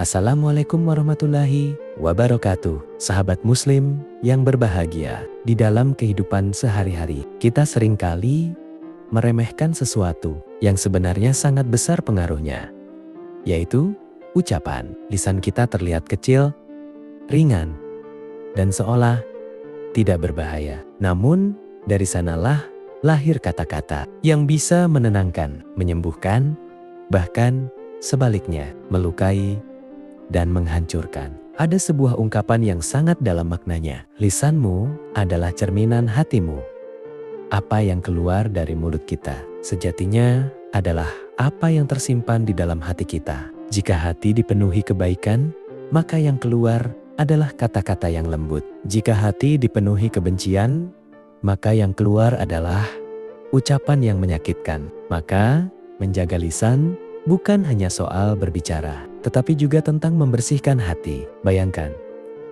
Assalamualaikum warahmatullahi wabarakatuh. Sahabat muslim yang berbahagia, di dalam kehidupan sehari-hari, kita seringkali meremehkan sesuatu yang sebenarnya sangat besar pengaruhnya, yaitu ucapan. Lisan kita terlihat kecil, ringan, dan seolah tidak berbahaya. Namun, dari sanalah lahir kata-kata yang bisa menenangkan, menyembuhkan, bahkan sebaliknya, melukai dan menghancurkan. Ada sebuah ungkapan yang sangat dalam maknanya. Lisanmu adalah cerminan hatimu. Apa yang keluar dari mulut kita sejatinya adalah apa yang tersimpan di dalam hati kita. Jika hati dipenuhi kebaikan, maka yang keluar adalah kata-kata yang lembut. Jika hati dipenuhi kebencian, maka yang keluar adalah ucapan yang menyakitkan. Maka menjaga lisan bukan hanya soal berbicara, tetapi juga tentang membersihkan hati. Bayangkan,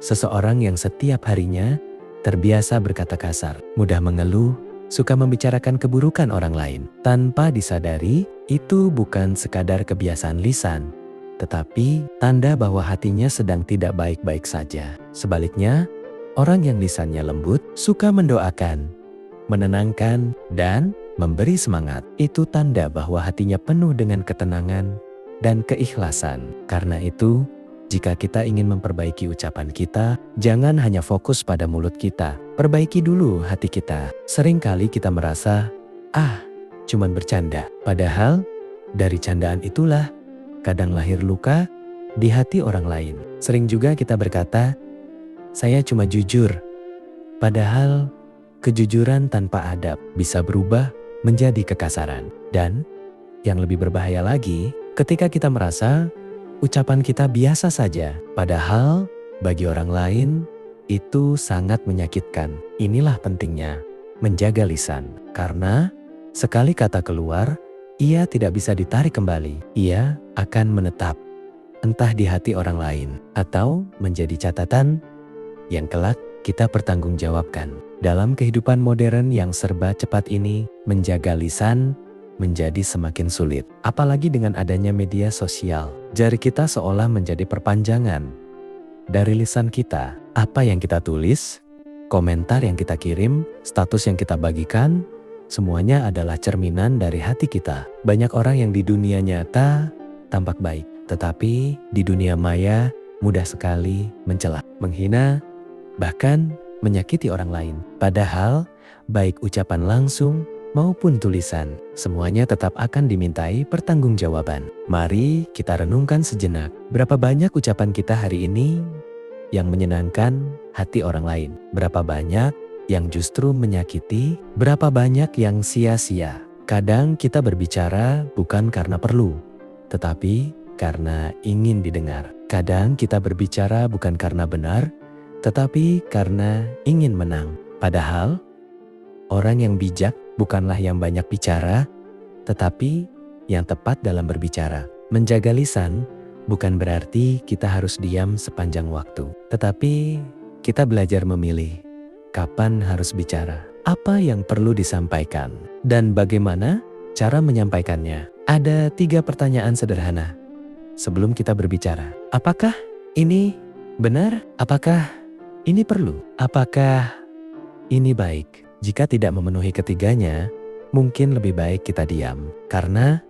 seseorang yang setiap harinya terbiasa berkata kasar, mudah mengeluh, suka membicarakan keburukan orang lain. Tanpa disadari, itu bukan sekadar kebiasaan lisan, tetapi tanda bahwa hatinya sedang tidak baik-baik saja. Sebaliknya, orang yang lisannya lembut, suka mendoakan, menenangkan, dan memberi semangat, itu tanda bahwa hatinya penuh dengan ketenangan dan keikhlasan. Karena itu, jika kita ingin memperbaiki ucapan kita, jangan hanya fokus pada mulut kita. Perbaiki dulu hati kita. Seringkali kita merasa, cuman bercanda. Padahal, dari candaan itulah kadang lahir luka di hati orang lain. Sering juga kita berkata, saya cuma jujur. Padahal, kejujuran tanpa adab bisa berubah menjadi kekasaran. Dan yang lebih berbahaya lagi, ketika kita merasa ucapan kita biasa saja, padahal bagi orang lain itu sangat menyakitkan. Inilah pentingnya menjaga lisan, karena sekali kata keluar, ia tidak bisa ditarik kembali. Ia akan menetap, entah di hati orang lain, atau menjadi catatan yang kelak kita pertanggungjawabkan. Dalam kehidupan modern yang serba cepat ini, menjaga lisan menjadi semakin sulit. Apalagi dengan adanya media sosial. Jari kita seolah menjadi perpanjangan dari lisan kita. Apa yang kita tulis, komentar yang kita kirim, status yang kita bagikan, semuanya adalah cerminan dari hati kita. Banyak orang yang di dunia nyata tampak baik, tetapi di dunia maya mudah sekali mencela, menghina, bahkan menyakiti orang lain. Padahal, baik ucapan langsung maupun tulisan, semuanya tetap akan dimintai pertanggungjawaban. Mari kita renungkan sejenak, berapa banyak ucapan kita hari ini yang menyenangkan hati orang lain? Berapa banyak yang justru menyakiti? Berapa banyak yang sia-sia? Kadang kita berbicara bukan karena perlu, tetapi karena ingin didengar. Kadang kita berbicara bukan karena benar, tetapi karena ingin menang. Padahal, orang yang bijak bukanlah yang banyak bicara, tetapi yang tepat dalam berbicara. Menjaga lisan bukan berarti kita harus diam sepanjang waktu, tetapi kita belajar memilih kapan harus bicara, apa yang perlu disampaikan, dan bagaimana cara menyampaikannya. Ada 3 pertanyaan sederhana sebelum kita berbicara. Apakah ini benar? Apakah ini perlu? Apakah ini baik? Jika tidak memenuhi ketiganya, mungkin lebih baik kita diam. Karena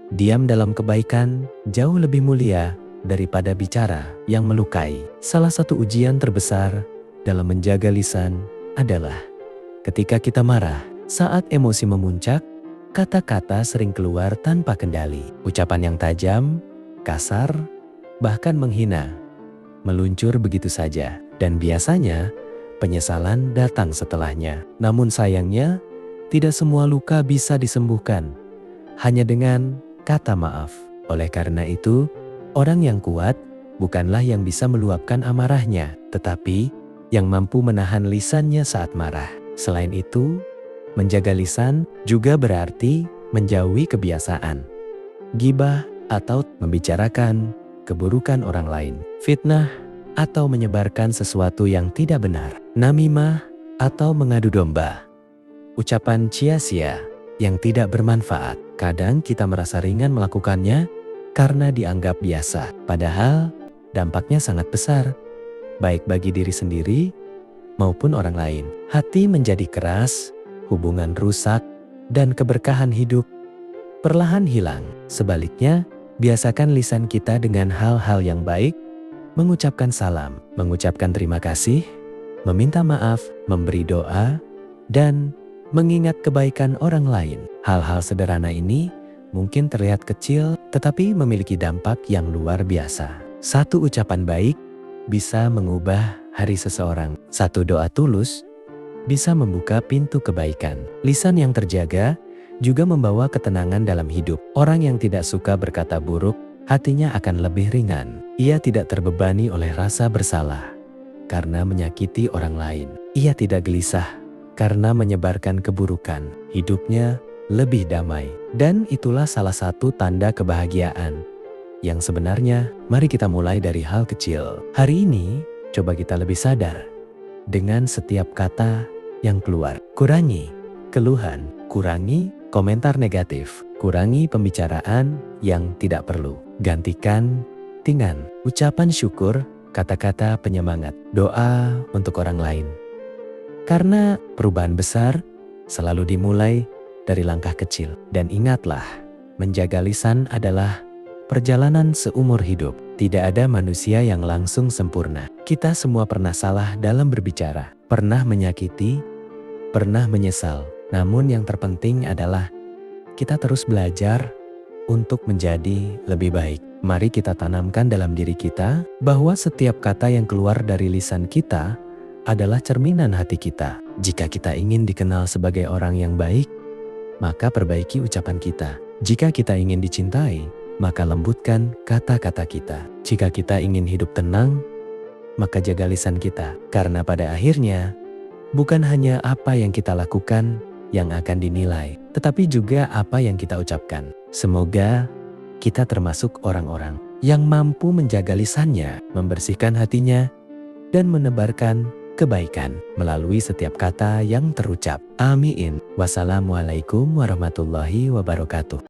diam dalam kebaikan jauh lebih mulia daripada bicara yang melukai. Salah satu ujian terbesar dalam menjaga lisan adalah ketika kita marah. Saat emosi memuncak, kata-kata sering keluar tanpa kendali. Ucapan yang tajam, kasar, bahkan menghina meluncur begitu saja. Dan biasanya, penyesalan datang setelahnya. Namun sayangnya, tidak semua luka bisa disembuhkan hanya dengan kata maaf. Oleh karena itu, orang yang kuat bukanlah yang bisa meluapkan amarahnya, tetapi yang mampu menahan lisannya saat marah. Selain itu, menjaga lisan juga berarti menjauhi kebiasaan ghibah atau membicarakan keburukan orang lain, fitnah, atau menyebarkan sesuatu yang tidak benar, namimah, atau mengadu domba. Ucapan sia-sia yang tidak bermanfaat. Kadang kita merasa ringan melakukannya karena dianggap biasa. Padahal dampaknya sangat besar, baik bagi diri sendiri maupun orang lain. Hati menjadi keras, hubungan rusak, dan keberkahan hidup perlahan hilang. Sebaliknya, biasakan lisan kita dengan hal-hal yang baik, mengucapkan salam, mengucapkan terima kasih, meminta maaf, memberi doa, dan mengingat kebaikan orang lain. Hal-hal sederhana ini mungkin terlihat kecil, tetapi memiliki dampak yang luar biasa. Satu ucapan baik bisa mengubah hari seseorang. Satu doa tulus bisa membuka pintu kebaikan. Lisan yang terjaga juga membawa ketenangan dalam hidup. Orang yang tidak suka berkata buruk, hatinya akan lebih ringan. Ia tidak terbebani oleh rasa bersalah karena menyakiti orang lain. Ia tidak gelisah karena menyebarkan keburukan. Hidupnya lebih damai. Dan itulah salah satu tanda kebahagiaan yang sebenarnya. Mari kita mulai dari hal kecil. Hari ini, coba kita lebih sadar dengan setiap kata yang keluar. Kurangi keluhan, kurangi komentar negatif, kurangi pembicaraan yang tidak perlu. Gantikan dengan ucapan syukur, kata-kata penyemangat, doa untuk orang lain. Karena perubahan besar selalu dimulai dari langkah kecil. Dan ingatlah, menjaga lisan adalah perjalanan seumur hidup. Tidak ada manusia yang langsung sempurna. Kita semua pernah salah dalam berbicara, pernah menyakiti, pernah menyesal. Namun yang terpenting adalah kita terus belajar untuk menjadi lebih baik. Mari kita tanamkan dalam diri kita bahwa setiap kata yang keluar dari lisan kita adalah cerminan hati kita. Jika kita ingin dikenal sebagai orang yang baik, maka perbaiki ucapan kita. Jika kita ingin dicintai, maka lembutkan kata-kata kita. Jika kita ingin hidup tenang, maka jaga lisan kita. Karena pada akhirnya, bukan hanya apa yang kita lakukan yang akan dinilai, tetapi juga apa yang kita ucapkan. Semoga kita termasuk orang-orang yang mampu menjaga lisannya, membersihkan hatinya, dan menebarkan kebaikan melalui setiap kata yang terucap. Amin. Wassalamualaikum warahmatullahi wabarakatuh.